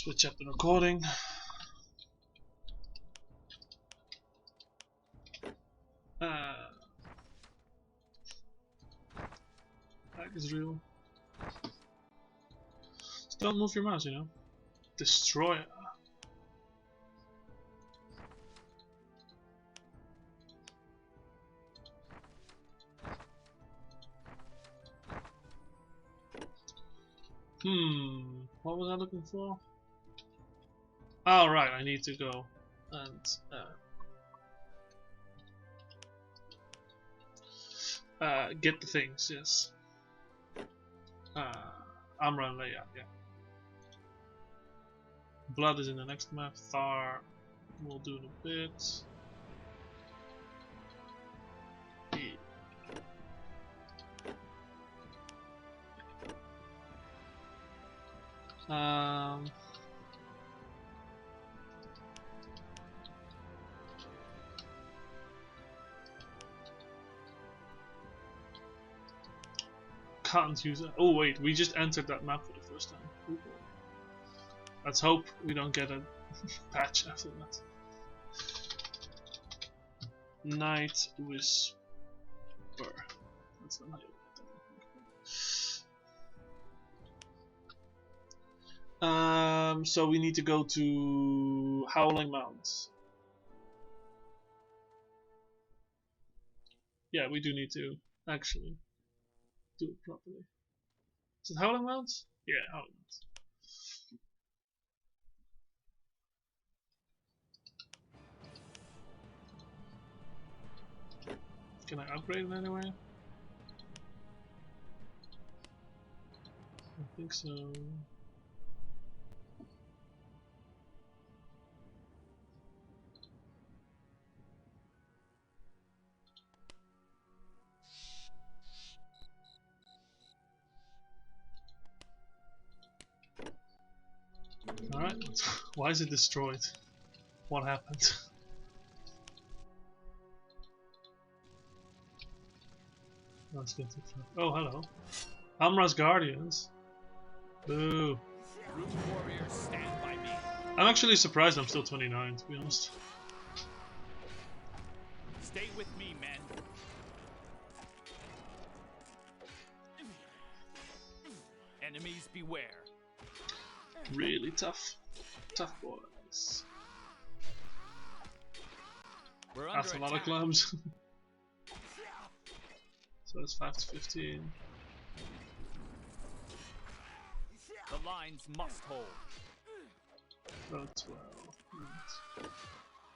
Switch up the recording. That is real. Just don't move your mouse, you know. Destroyer. What was I looking for? Oh right, I need to go and get the things, yes. Amra and Leia, yeah. Blood is in the next map, Thar we'll do in a bit. Can't use it. Oh wait, we just entered that map for the first time. Ooh. Let's hope we don't get a patch after that. Night Whisper. That's the night. So we need to go to Howling Mounds. Yeah, we do need to actually do it properly. Is it Howling Mounds? Yeah, Howling Mounds. Can I upgrade it anyway? I think so. Alright, why is it destroyed? What happened? Let's get to oh, hello. Amra's Guardians. Boo. Warriors, stand by me. I'm actually surprised I'm still 29, to be honest. Stay with me, men. Enemies beware. Really tough. Tough boys. We're under That's a lot of clubs. So that's 5 to 15. The lines must hold. Oh, 12. Right.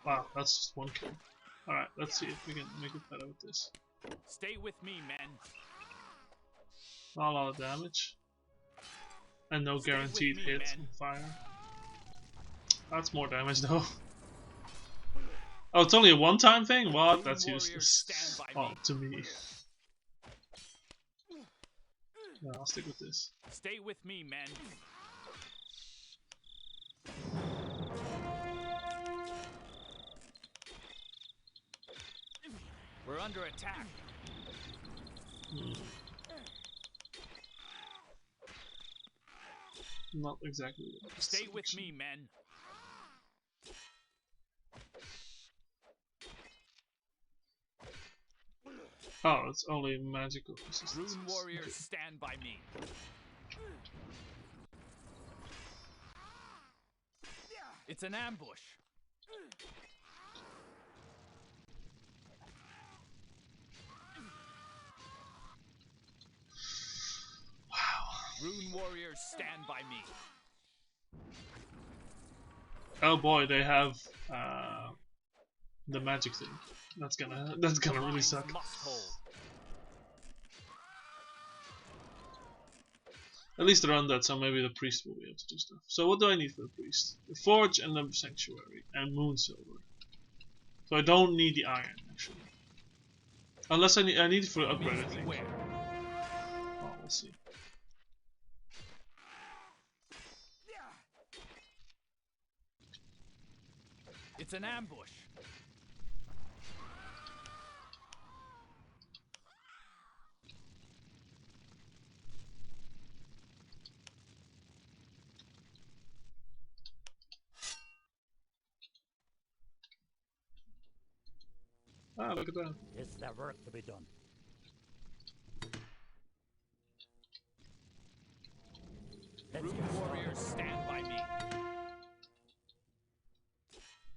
Wow, that's just one kill. Alright, let's see if we can make it better with this. Stay with me, men. Not a lot of damage. And no guaranteed hit on fire. That's more damage though. Oh, it's only a one-time thing? What? That's useless. Oh, to me. Yeah, I'll stick with this. Stay with me, men. We're under attack. Not exactly. Stay with me, men. Oh, it's only magical resistance. Rune warriors, stand by me. It's an ambush. Wow. Rune warriors, stand by me. Oh boy, they have the magic thing. That's gonna really suck. At least they're undead, so maybe the priest will be able to do stuff. So what do I need for the priest? The forge and the sanctuary and moon silver. So I don't need the iron actually. Unless I need it for the upgrade, I think. Oh, we'll see. It's an ambush. Ah, look at that. Is there work to be done? Let's Root get started. warriors, stand by me.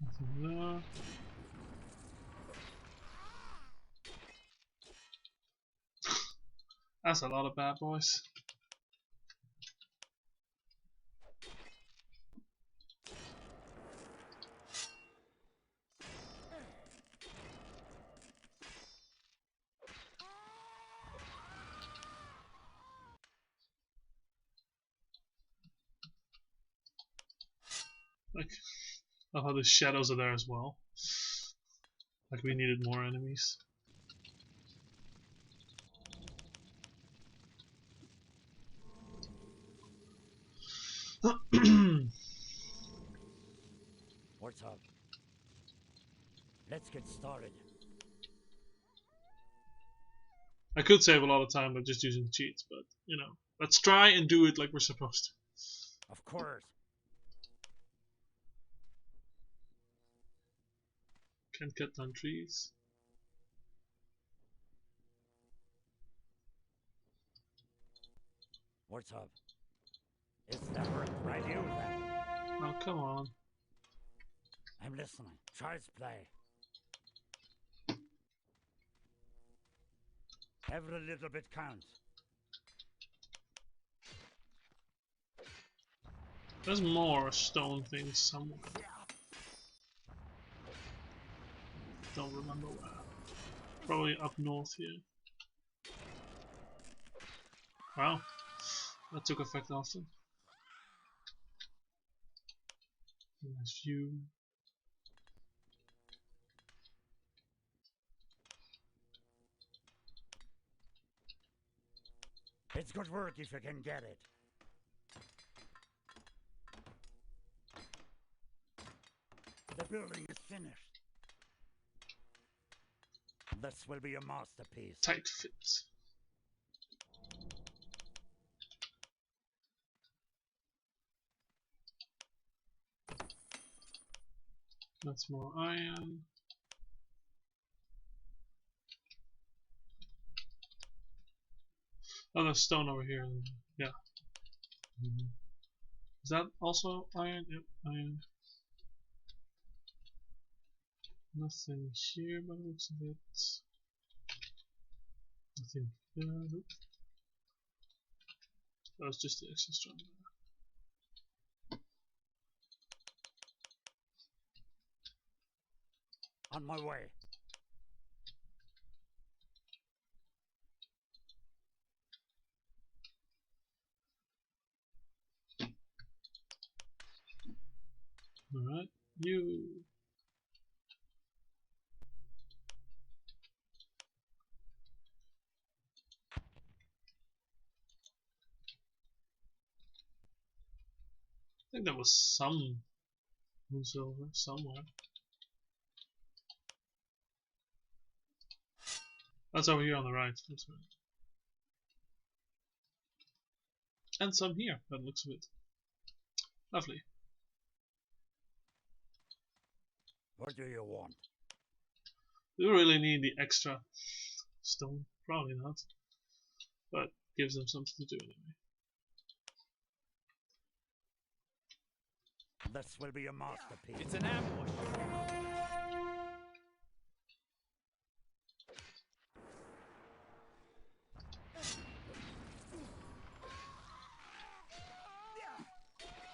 Nothing there. That's a lot of bad boys. Like, oh, how the shadows are there as well. Like we needed more enemies. What's up? Let's get started. I could save a lot of time by just using cheats, but you know, let's try and do it like we're supposed to. Of course. Can't cut down trees. What's up? Is there work right you then? Oh, come on. I'm listening. Child's play. Every little bit counts. There's more stone things somewhere. Don't remember where. Probably up north here. Wow. That took effect often. Nice view. It's good work if you can get it. The building is finished. This will be a masterpiece. Tight fits. That's more iron. Oh, there's stone over here. Yeah. Is that also iron? Yep, iron. Nothing here by the looks of it. Nothing there. Nope. That was just the extra stone. On my way. Alright, you. I think there was some moon silver somewhere. That's over here on the right. That's right. And some here, by the looks of it. Lovely. What do you want? Do we really need the extra stone? Probably not. But gives them something to do anyway. This will be a masterpiece. It's an ambush.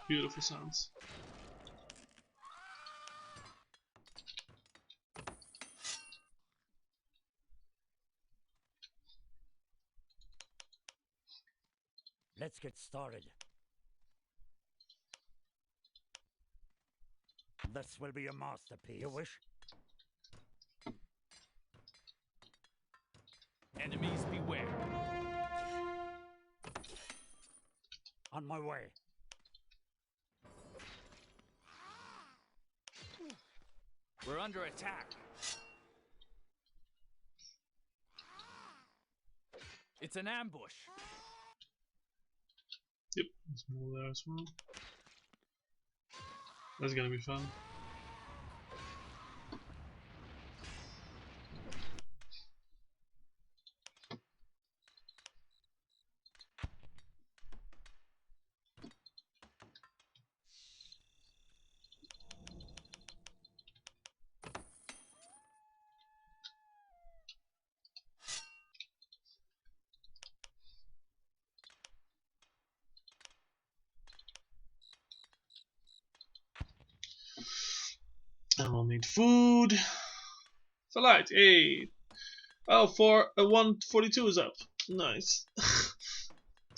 Beautiful sounds. Let's get started. This will be a masterpiece. You wish? Enemies beware. On my way. We're under attack. It's an ambush. Yep, there's more there as well. That's gonna be fun. and we'll need food. For light, hey. Oh, 142 is up. Nice.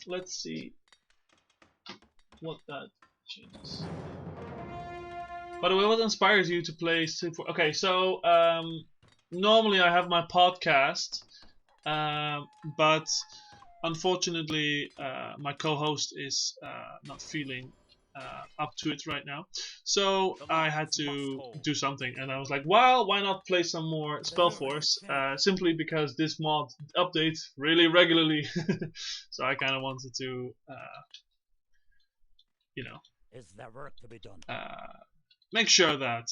Let's see what that changes. By the way, what inspires you to play Spellforce? Okay, so normally I have my podcast, but unfortunately my co-host is not feeling up to it right now, so I had to do something, and I was like, well, why not play some more Spellforce, simply because this mod updates really regularly. So I kind of wanted to you know, Is there work to be done? make sure that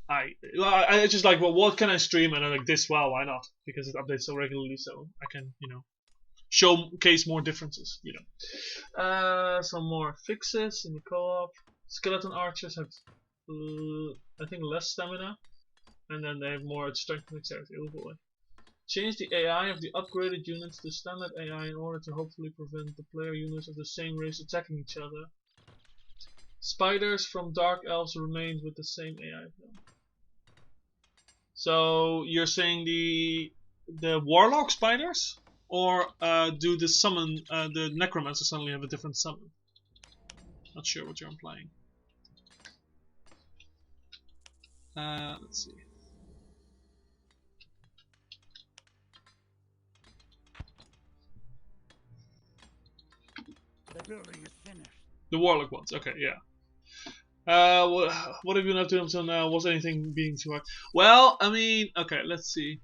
I just like, well, what can I stream, and I'm like, this, well, why not, because it updates so regularly, so I can, you know, showcase more differences, you know. Some more fixes in the co-op. Skeleton archers have I think less stamina, and then they have more strength and dexterity. Oh boy. Change the AI of the upgraded units to standard AI in order to hopefully prevent the player units of the same race attacking each other. Spiders from Dark Elves remain with the same AI. So you're saying the Warlock spiders, or do the summon the Necromancer suddenly have a different summon? Not sure what you're implying. Let's see. The building is finished. The Warlock ones, okay, yeah. What have you been up to until now? Was anything being too hard? Well, I mean, okay, let's see.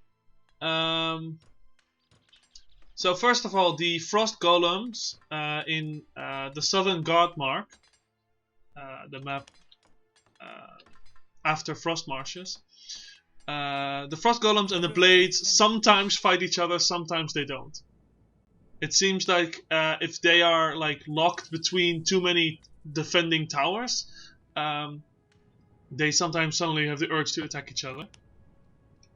So first of all, the Frost Golems in the Southern Guardmark, the map after Frost Marshes. The Frost Golems and the Blades sometimes fight each other, sometimes they don't. It seems like if they are like locked between too many defending towers, they sometimes suddenly have the urge to attack each other.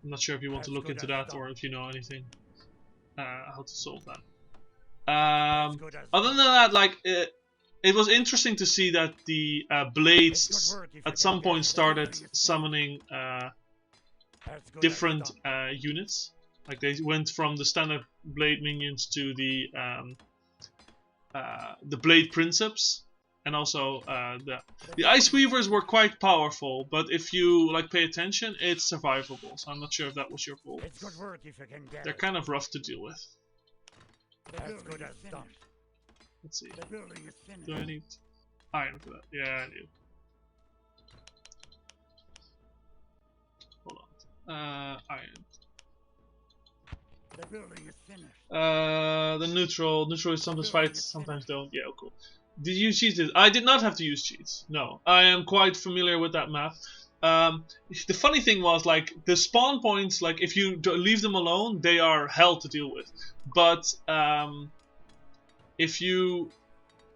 I'm not sure if you want to look into that, or if you know anything how to solve that. Other than that, like it was interesting to see that the Blades at some point started summoning different units. Like they went from the standard Blade minions to the Blade Princeps, and also the Ice Weavers were quite powerful. But if you like pay attention, it's survivable. So I'm not sure if that was your fault. It's good work if you can get They're kind of rough to deal with. As good as done. Let's see. The building is finished. Do I need iron for that? Yeah, I do. Hold on. Iron. The building is finished. The neutral is sometimes fights, sometimes don't. Yeah, cool. Did you use cheats? I did not have to use cheats. No, I am quite familiar with that map. The funny thing was, like, the spawn points, like, if you leave them alone, they are hell to deal with. But if you,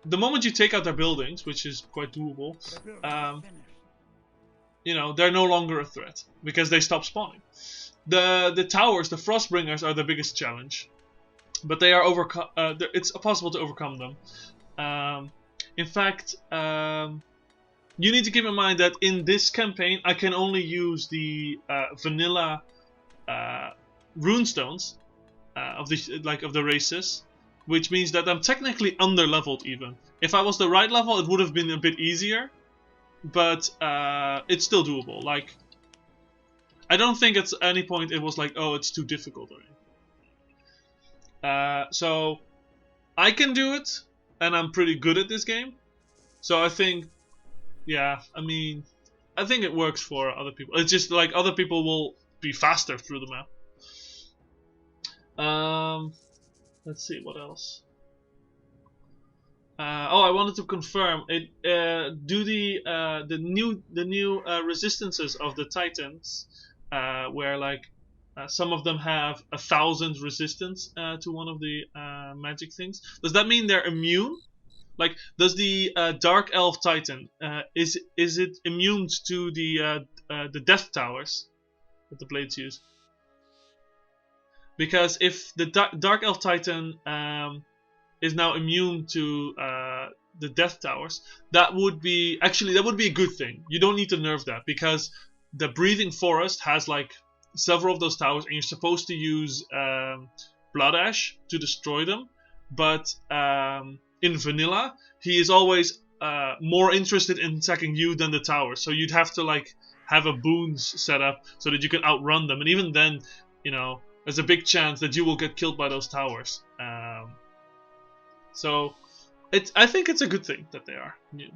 the moment you take out their buildings, which is quite doable, you know, they're no longer a threat because they stop spawning. The towers, the Frostbringers, are the biggest challenge, but they are it's possible to overcome them. In fact, you need to keep in mind that in this campaign, I can only use the vanilla runestones of the races, which means that I'm technically under leveled. Even if I was the right level, it would have been a bit easier, but it's still doable. Like, I don't think at any point it was like, oh, it's too difficult or anything. So I can do it, and I'm pretty good at this game. So I think, yeah, I mean, I think it works for other people. It's just like other people will be faster through the map. Let's see what else. I wanted to confirm it. Do the new resistances of the Titans, where like some of them have 1,000 resistance to one of the magic things. Does that mean they're immune? Like, does the Dark Elf Titan is it immune to the Death Towers that the Blades use? Because if the Dark Elf Titan is now immune to the death towers, that would be a good thing. You don't need to nerf that because the breathing forest has like several of those towers, and you're supposed to use blood ash to destroy them. But in vanilla, he is always more interested in attacking you than the towers. So you'd have to like have a boons set up so that you can outrun them, and even then, you know, there's a big chance that you will get killed by those towers. So I think it's a good thing that they are new.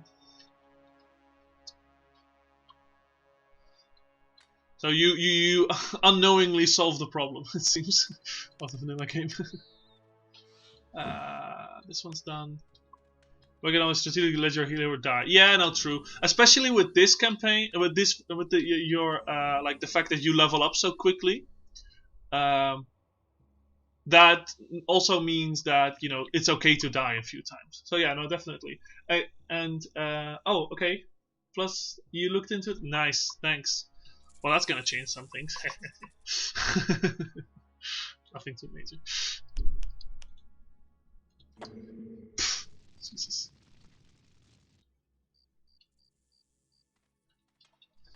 So you unknowingly solve the problem, it seems, of the vanilla game. This one's done. We're gonna strategically let your healer die. Yeah, no, true. Especially with this campaign, with your like the fact that you level up so quickly. That also means that, you know, it's okay to die a few times. So yeah, no, definitely. Oh, okay. Plus, you looked into it. Nice, thanks. Well, that's gonna change some things. Nothing too major. Jesus.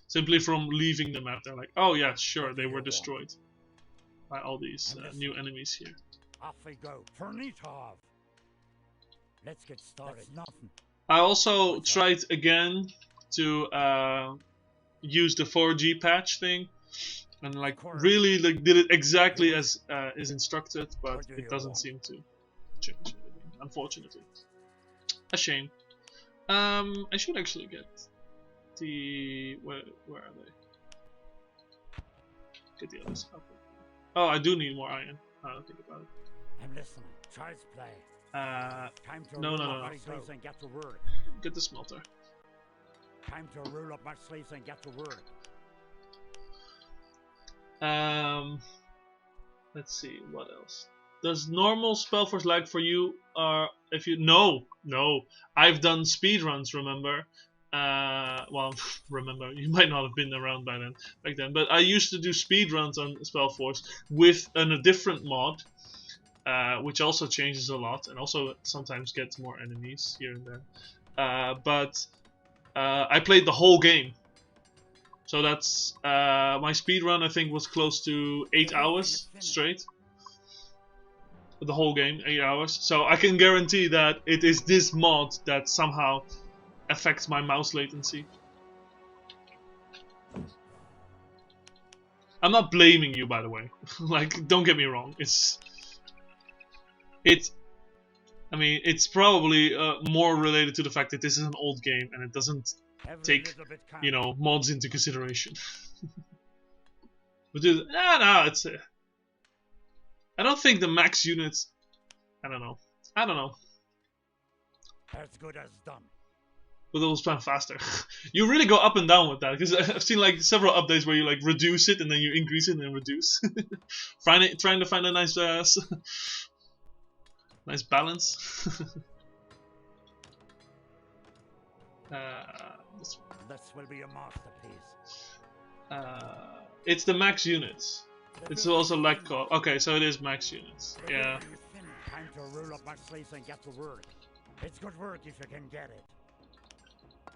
Simply from leaving the map, they're like, oh yeah, sure, they were destroyed by all these new enemies here. Off we go. Fernitov. Let's get started. Nothing. I also tried again to use the 4G patch thing, and like really like did it exactly as is instructed, but it doesn't seem to change anything, unfortunately. A shame. I should actually get the where are they? Get the others up. Oh, I do need more iron. I don't think about it. I'm listening. Child's play. Time to No. my sleeves and get to work. Get the smelter. Time to roll up my sleeves and get to work. Let's see what else. Does normal Spellforce lag for you? If you no, I've done speedruns. Remember? Well, remember, you might not have been around back then, but I used to do speedruns on Spellforce with a different mod, which also changes a lot, and also sometimes gets more enemies here and there. But I played the whole game, so that's my speedrun. I think was close to 8 hours straight. The whole game, 8 hours. So I can guarantee that it is this mod that somehow affects my mouse latency. I'm not blaming you, by the way. Like, don't get me wrong. I mean, it's probably more related to the fact that this is an old game and it doesn't take, you know, mods into consideration. But no, it's. I don't think the max units. I don't know. As good as done. But it will spam faster. You really go up and down with that, because I've seen like several updates where you like reduce it and then you increase it and then reduce. Trying to find a nice nice balance. This will be a masterpiece. It's the max units. It's also lag call. Okay, so it is max units. Yeah. Time to roll up my sleeves and get to work. It's good work if you can get it.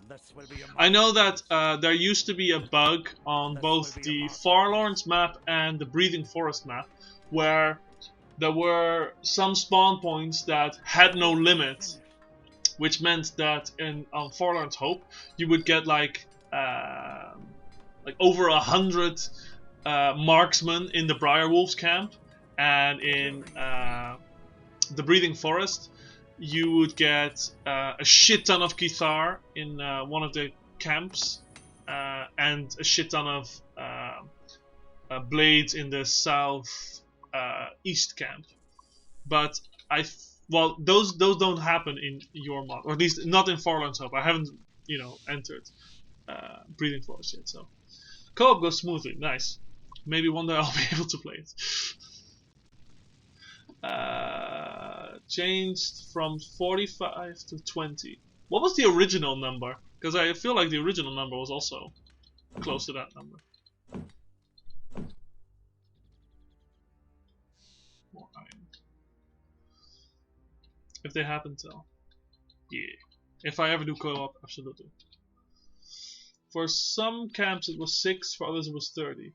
This will be I know that there used to be a bug on both the Forlorn's map and the Breathing Forest map, where there were some spawn points that had no limit, which meant that on Forlorn's Hope you would get like over 100 marksmen in the Briarwolves camp, and in the Breathing Forest you would get a shit ton of Kithar in one of the camps, and a shit ton of blades in the south east camp. But those don't happen in your mod, or at least not in Forlorn's Hope. I haven't, you know, entered Breathing Forest yet, so co-op goes smoothly. Nice. Maybe one day I'll be able to play it. Changed from 45 to 20. What was the original number? Because I feel like the original number was also close to that number. More iron. If they happen to. Yeah. If I ever do co-op, absolutely. For some camps it was 6, for others it was 30.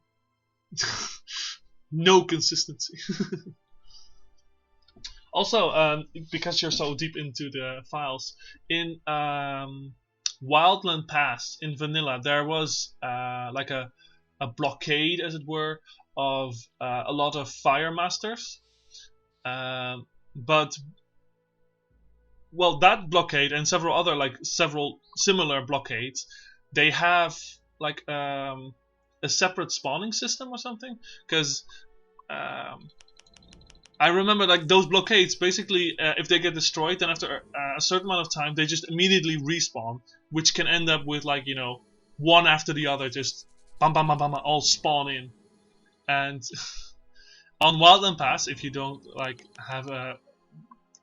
No consistency. Also, because you're so deep into the files, in Wildland Pass in vanilla, there was like a blockade, as it were, of a lot of fire masters. But well, that blockade and several other several similar blockades, they have like a separate spawning system or something. Because I remember like those blockades, basically, if they get destroyed, then after a certain amount of time, they just immediately respawn, which can end up with like, you know, one after the other, just bam bam bam bam, all spawn in. And on Wildland Pass, if you don't like have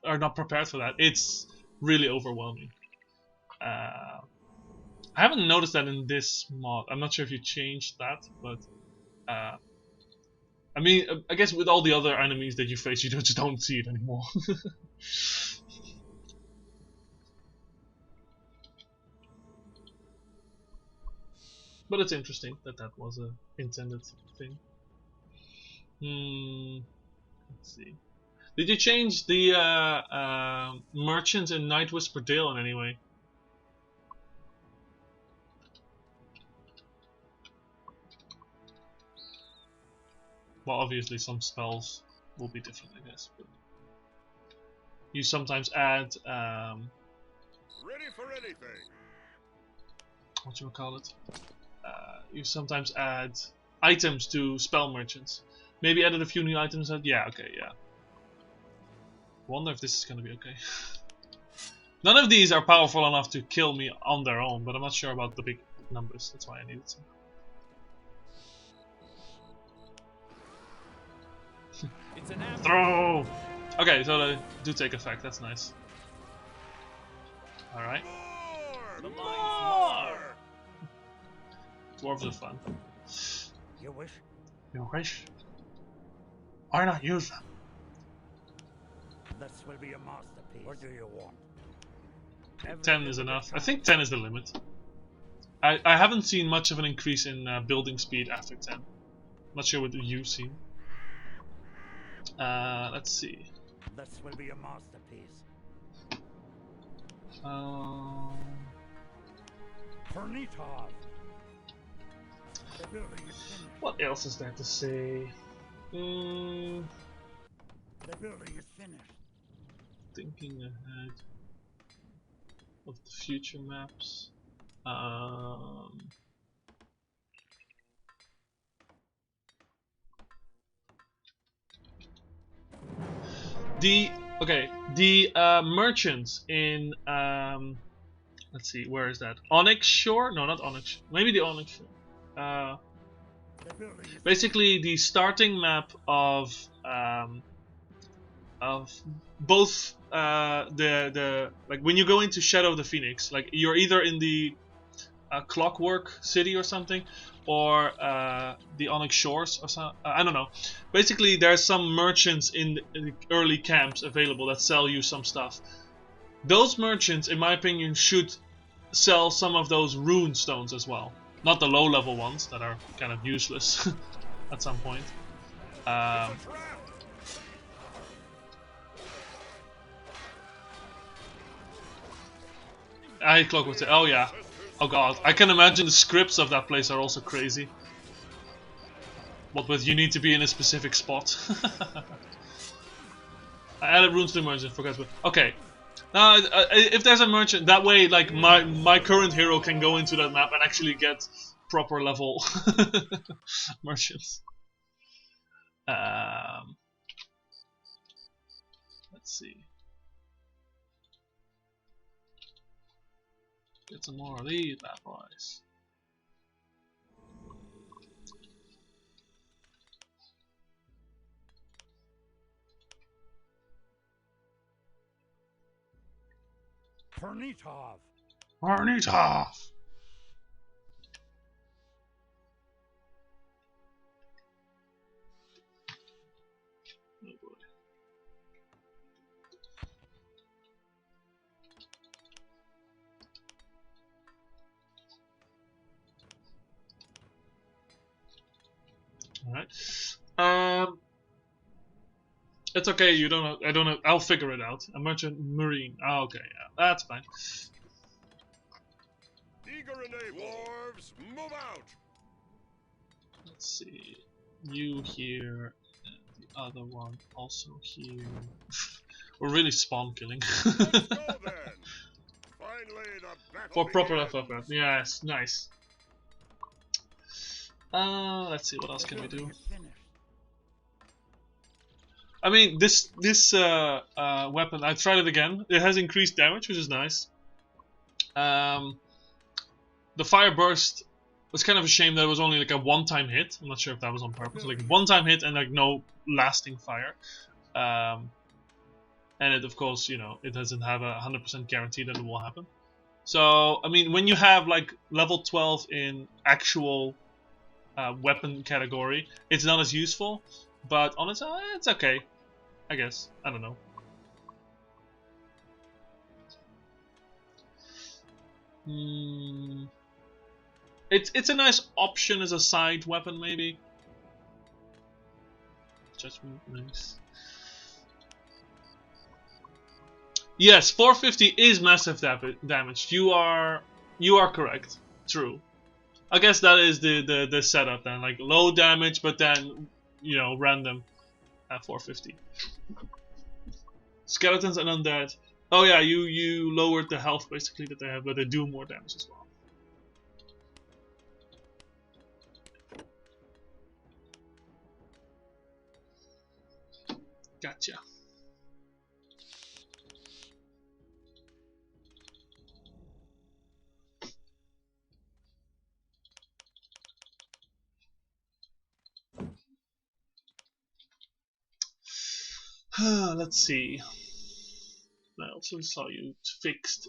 are not prepared for that, it's really overwhelming. I haven't noticed that in this mod. I'm not sure if you changed that, but I mean, I guess with all the other enemies that you face, you just don't see it anymore. But it's interesting that that was a intended thing. Let's see. Did you change the merchants in Night Whisper Dale in any way? Well, obviously some spells will be different, I guess. But you sometimes add Ready for anything. what you call it? You sometimes add items to spell merchants. Maybe added a few new items. Yeah, okay, yeah. Wonder if this is gonna be okay. None of these are powerful enough to kill me on their own, but I'm not sure about the big numbers. That's why I needed some. It's an ambush. Throw! Okay, so they do take effect. That's nice. All right. More! Dwarves are fun. You wish? You wish? Why not use them? This will be a masterpiece. What do you want? 10 is enough. I think 10 is the limit. I haven't seen much of an increase in building speed after 10. Not sure what you've seen. Let's see. This will be a masterpiece. Pernitov. The building is finished. What else is there to say? The building is finished. Thinking ahead of the future maps. The merchants in let's see, where is that? Onyx Shore? No, not Onyx. Maybe the Onyx Shore. Basically, the starting map of both the like when you go into Shadow of the Phoenix, like you're either in the Clockwork City or something, or the Onyx Shores or something. I don't know. Basically, there's some merchants in the early camps available that sell you some stuff. Those merchants, in my opinion, should sell some of those rune stones as well. Not the low-level ones that are kind of useless at some point. I Clockwork City. Oh yeah. Oh god. I can imagine the scripts of that place are also crazy. What with you need to be in a specific spot. I added runes to the merchant. Forgot. Okay. If there's a merchant, that way, like my current hero can go into that map and actually get proper level merchants. Let's see. Get some more of these bad boys. Pernitov. Pernitov. Oh boy. It's okay. You don't know. I don't know. I'll figure it out. A merchant marine. Oh, okay, yeah, that's fine. Eager and able. Dwarves, move out. Let's see. You here, and the other one also here. We're really spawn killing. Let's go then. Finally, the battle For proper begins. FFF. Yes, nice. Let's see, what else can we do? I mean, this weapon, I tried it again. It has increased damage, which is nice. The fire burst was kind of a shame that it was only like a one-time hit. I'm not sure if that was on purpose. Like one-time hit and like no lasting fire. And it, of course, you know, it doesn't have a 100% guarantee that it will happen. So, I mean, when you have like level 12 in actual weapon category, it's not as useful. But on its own, it's okay, I guess. I don't know. It's a nice option as a side weapon, maybe. Judgment, nice. Yes, 450 is massive damage. You are correct. True. I guess that is the setup then, like low damage, but then, you know, random at 450. Skeletons and undead. Oh yeah, you lowered the health basically that they have, but they do more damage as well. Gotcha. Let's see. I also saw you fixed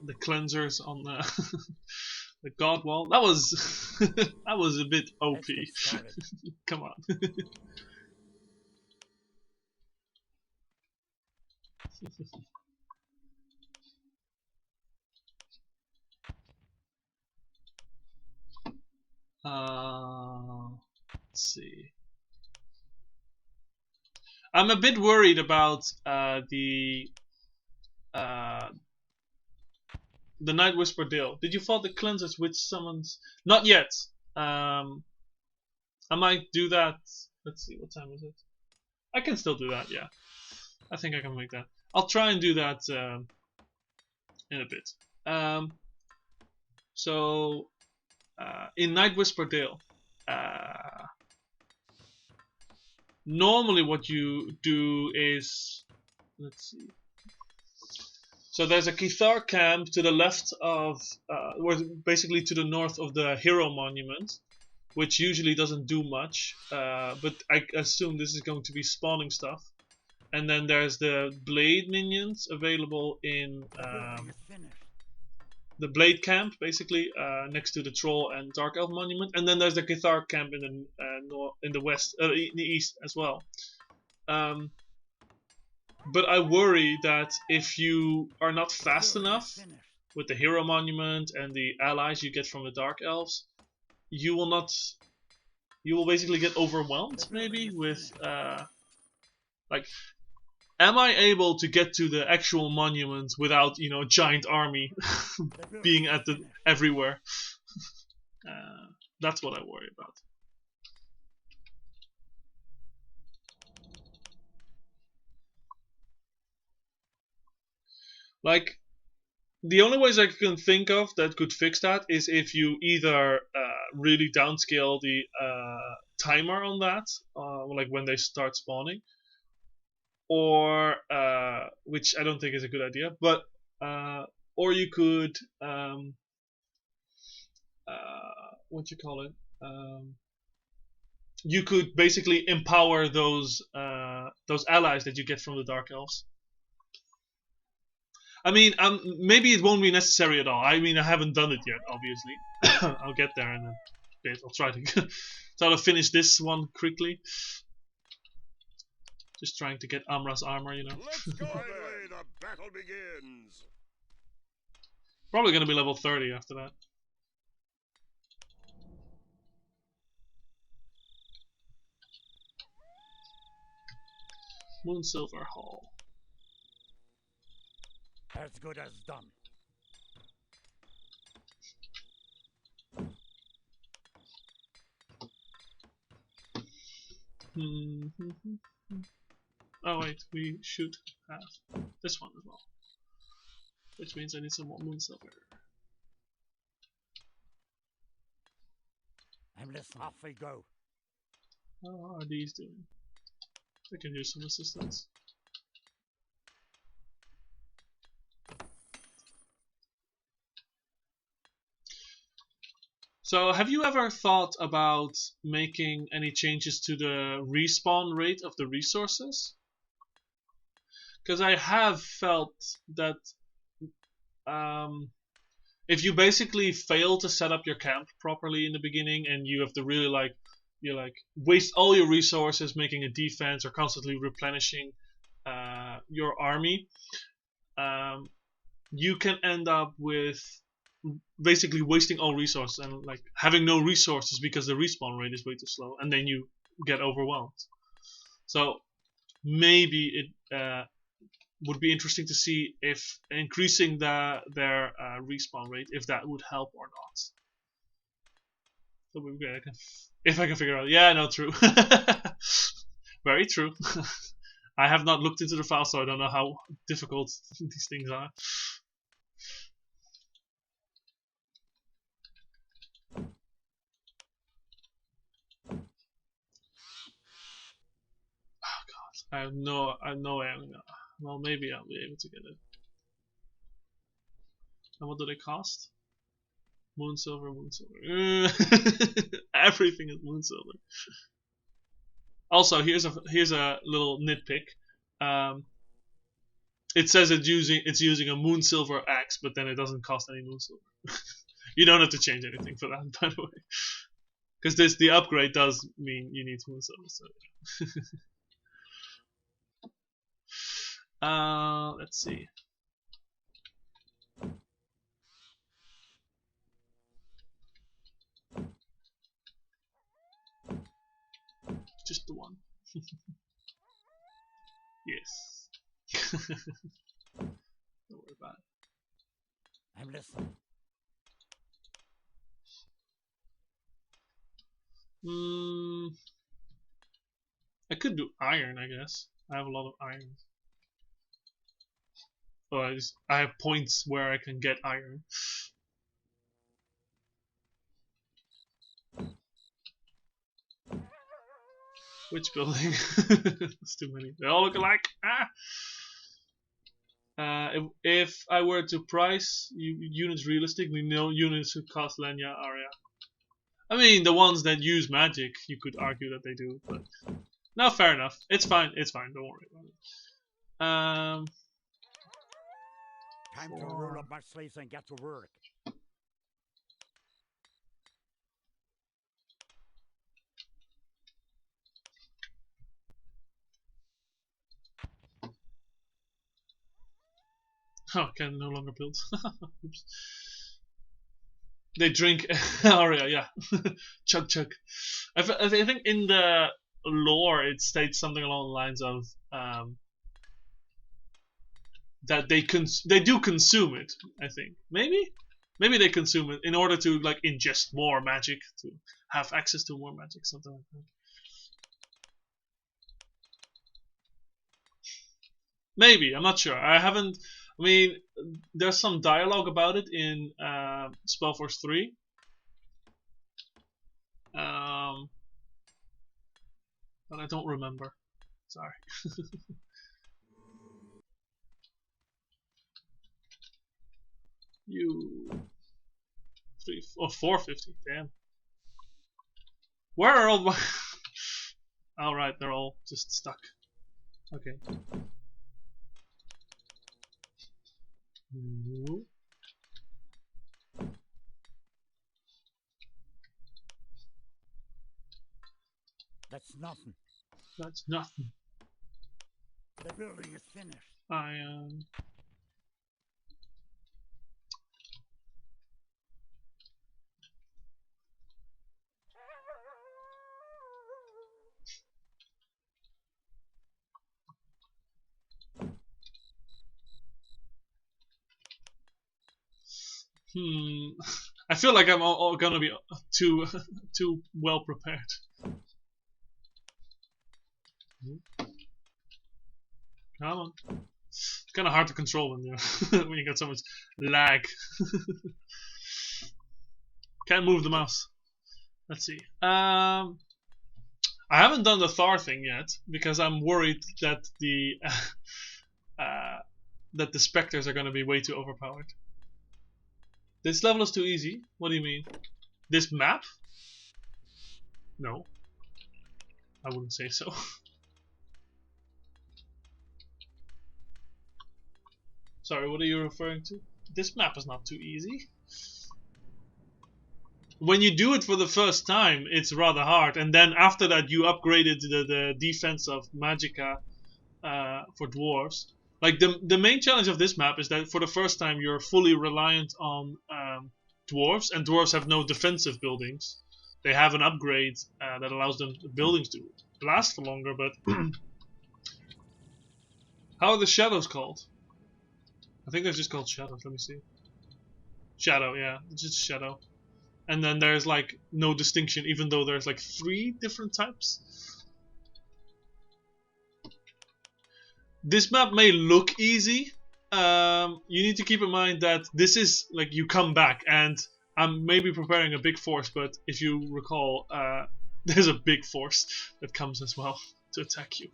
the cleansers on the the god wall. That was that was a bit OP. Come on. Let's see. I'm a bit worried about the Night Whisper deal. Did you fight the cleansers with summons? Not yet. I might do that. Let's see, what time is it? I can still do that, yeah. I think I can make that. I'll try and do that in a bit. So, in Night Whisper Dale, normally what you do is, let's see. So there's a Cathar camp to the left of, or basically to the north of the Hero Monument, which usually doesn't do much, but I assume this is going to be spawning stuff. And then there's the Blade minions available in the Blade camp, basically next to the Troll and Dark Elf Monument. And then there's the Cathar camp in the west, in the east as well. But I worry that if you are not fast enough with the Hero Monument and the allies you get from the Dark Elves, you will basically get overwhelmed, maybe, with, like, am I able to get to the actual monuments without, you know, a giant army being at everywhere? That's what I worry about. Like, the only ways I can think of that could fix that is if you either really downscale the timer on that, like when they start spawning, or which I don't think is a good idea, but or you could what you call it? You could basically empower those allies that you get from the Dark Elves. I mean, maybe it won't be necessary at all. I mean, I haven't done it yet, obviously. I'll get there in a bit. I'll try to finish this one quickly. Just trying to get Amra's armor, you know. Let's go. Finally, the battle begins. Probably gonna be level 30 after that. Moon Silver Hall. As good as done. Oh wait, we should have this one as well. Which means I need some more Moon Silver. I'm listening. Off we go. How are these doing? I can use some assistance. So, have you ever thought about making any changes to the respawn rate of the resources? Because I have felt that if you basically fail to set up your camp properly in the beginning, and you have to really waste all your resources making a defense or constantly replenishing your army, you can end up with basically wasting all resources and like having no resources because the respawn rate is way too slow, and then you get overwhelmed. So maybe it would be interesting to see if increasing their respawn rate, if that would help or not. So if I can figure out, yeah, no, true, very true. I have not looked into the file, so I don't know how difficult these things are. Oh god, I have no way I'm gonna. Well, maybe I'll be able to get it. And what do they cost? Moon silver, moon silver. Everything is moon silver. Also, here's a little nitpick. It says it's using a moon silver axe, but then it doesn't cost any moon silver. You don't have to change anything for that, by the way, because the upgrade does mean you need moon silver. So, let's see. Just the one. Yes. Don't worry about it. I'm listening. I could do iron, I guess. I have a lot of iron. Oh, I have points where I can get iron. Which building? There's too many. They all look alike. If I were to price units realistically, no units who cost Lenya area. I mean, the ones that use magic, you could argue that they do, but no, fair enough. It's fine. It's fine. Don't worry about it. Time to roll up my sleeves and get to work. Oh, can no longer build. Oops. They drink aria, yeah. Chug chug. I think in the lore it states something along the lines of that they do consume it. I think maybe they consume it in order to like ingest more magic, to have access to more magic, something like that. Maybe, I'm not sure. I haven't. I mean, there's some dialogue about it in Spellforce 3. But I don't remember. Sorry. You 450. Damn. Where are all my? All right, they're all just stuck. Okay. That's nothing. That's nothing. The building is finished. I feel like I'm all gonna be too well prepared. Come on. It's kind of hard to control when you when you got so much lag. Can't move the mouse. Let's see. I haven't done the Thar thing yet because I'm worried that the specters are going to be way too overpowered. This level is too easy. What do you mean? This map? No, I wouldn't say so. Sorry, what are you referring to? This map is not too easy. When you do it for the first time, it's rather hard, and then after that you upgraded the defense of Magicka for dwarves. Like the main challenge of this map is that for the first time you're fully reliant on dwarves, and dwarves have no defensive buildings. They have an upgrade that allows them the buildings to last for longer, but how are the shadows called? I think they're just called shadows. Let me see. Shadow, yeah, it's just shadow. And then there's like no distinction, even though there's like 3 different types. This map may look easy. You need to keep in mind that this is like you come back, and I'm maybe preparing a big force, but if you recall, there's a big force that comes as well to attack you.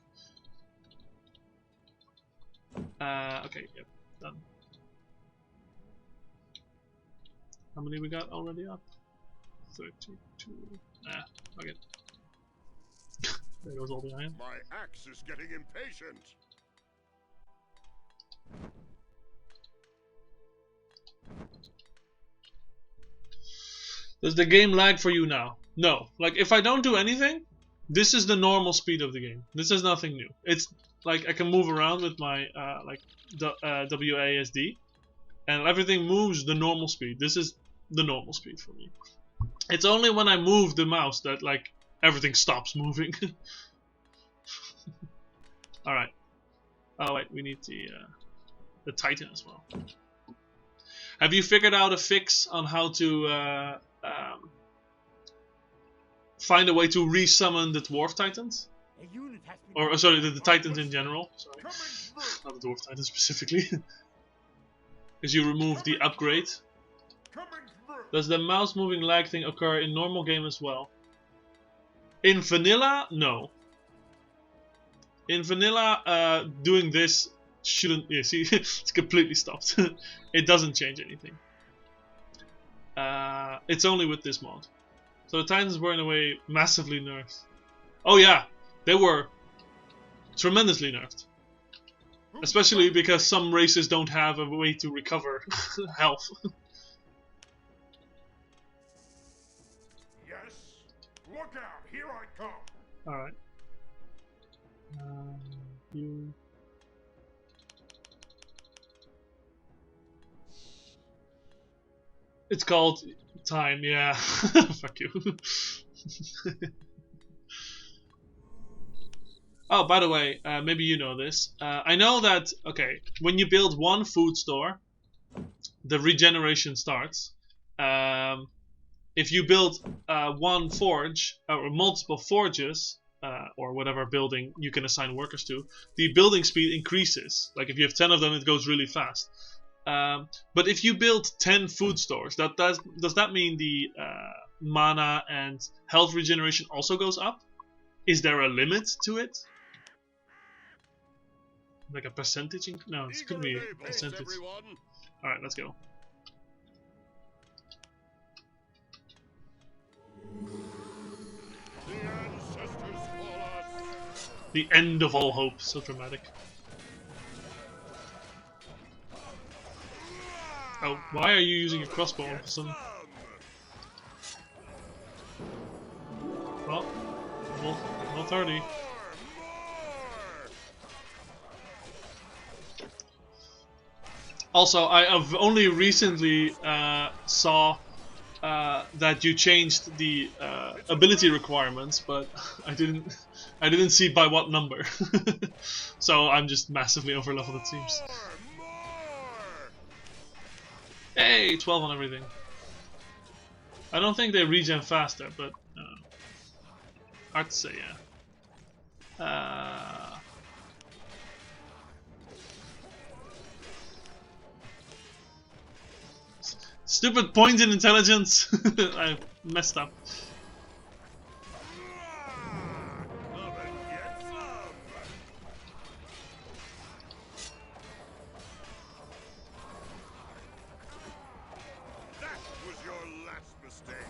Okay, yep, done. How many we got already up? 32. Okay. There goes all the iron. My axe is getting impatient. Does the game lag for you now? No. Like, if I don't do anything, this is the normal speed of the game. This is nothing new. It's like I can move around with my WASD, and everything moves the normal speed. This is the normal speed for me. It's only when I move the mouse that like everything stops moving. All right. Oh wait, we need the Titan as well. Have you figured out a fix on how to find a way to resummon the Dwarf Titans? Or sorry, the Titans in general. Sorry, not the Dwarf Titans specifically. Because you remove the upgrade. Does the mouse moving lag thing occur in normal game as well? In vanilla, no. In vanilla, doing this shouldn't. Yeah, see, it's completely stopped. It doesn't change anything. It's only with this mod. So the Titans were in a way massively nerfed. Oh yeah, they were tremendously nerfed. Especially because some races don't have a way to recover health. Look out! Here I come! Alright. You... It's called time, yeah. Fuck you. Oh, by the way, maybe you know this. I know that, okay, when you build one food store, the regeneration starts. If you build one forge, or multiple forges, or whatever building you can assign workers to, the building speed increases. Like if you have 10 of them, it goes really fast. But if you build 10 food stores, does that mean the mana and health regeneration also goes up? Is there a limit to it? Like a percentage? No, it could be a percentage. Alright, let's go. The end of all hope. So dramatic. Oh, why are you using a crossbow all of a sudden? Well, level 30. Also, I have only recently saw that you changed the ability requirements, but I didn't see by what number. So I'm just massively over leveled, it seems. Hey, Yay! 12 on everything. I don't think they regen faster, but hard to say, yeah. Stupid point in intelligence! I messed up. Come and get some. That was your last mistake.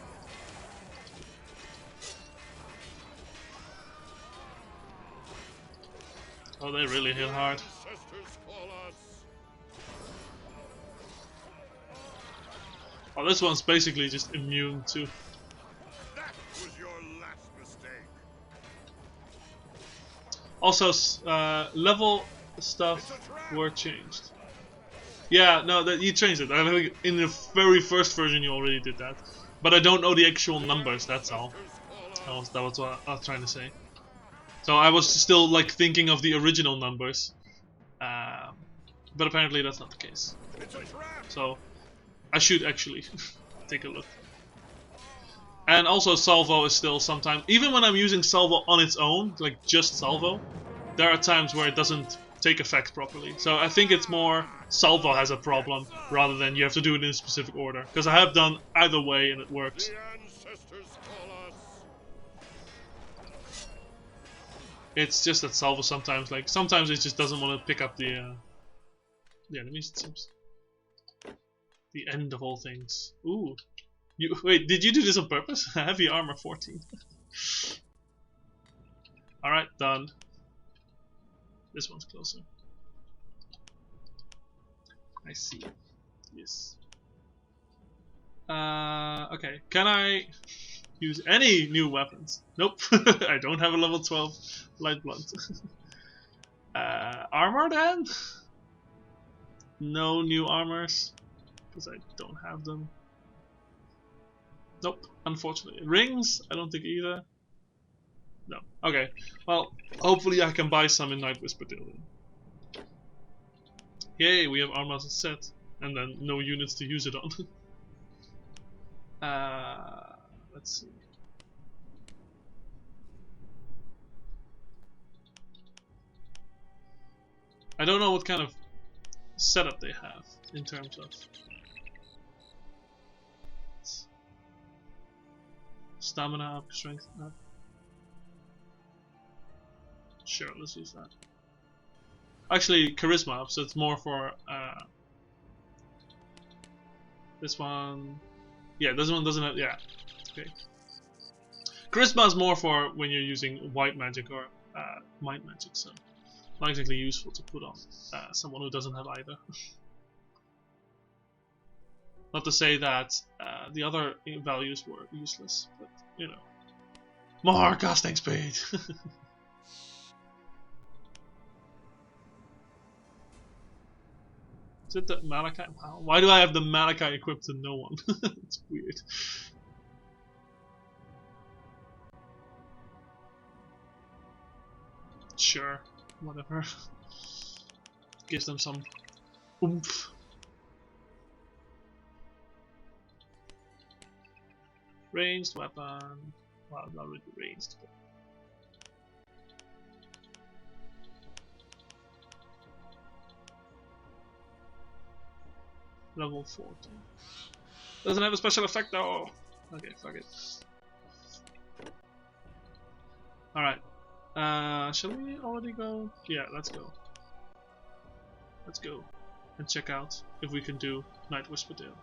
Oh, they really hit hard. Ancestors call us. Oh, this one's basically just immune to. That was your last mistake. Also, level stuff were changed. Yeah, no, you changed it. I think in the very first version you already did that, but I don't know the actual numbers. That's all. That was what I was trying to say. So I was still like thinking of the original numbers, but apparently that's not the case. It's a trap. So I should actually take a look. And also salvo is still sometimes, even when I'm using salvo on its own, like just salvo, there are times where it doesn't take effect properly. So I think it's more salvo has a problem rather than you have to do it in a specific order. Because I have done either way and it works. The ancestors call us. It's just that salvo sometimes, like sometimes it just doesn't want to pick up the enemies. It seems. The end of all things. Ooh. Wait, did you do this on purpose? Heavy armor 14. Alright, done. This one's closer. I see. Yes. Okay. Can I use any new weapons? Nope. I don't have a level 12 light blunt. Armor then? No new armors. Because I don't have them. Nope, unfortunately. Rings? I don't think either. No. Okay. Well, hopefully I can buy some in Night Whisper Deal. Yay, we have armor set. And then no units to use it on. Let's see. I don't know what kind of setup they have in terms of stamina up, strength up. Sure, let's use that. Actually, charisma up, so it's more for this one. Yeah, this one doesn't have. Yeah, okay. Charisma is more for when you're using white magic or mind magic, so not exactly useful to put on someone who doesn't have either. Not to say that the other values were useless, but you know. More casting speed! Is it the Malachite? Wow. Why do I have the Malachite equipped to no one? It's weird. Sure, whatever. Gives them some oomph. Ranged weapon. Well, not really ranged. But level 14. Doesn't have a special effect though. Okay, fuck it. Alright. Shall we already go? Yeah, let's go. Let's go and check out if we can do Night Whisper Dale.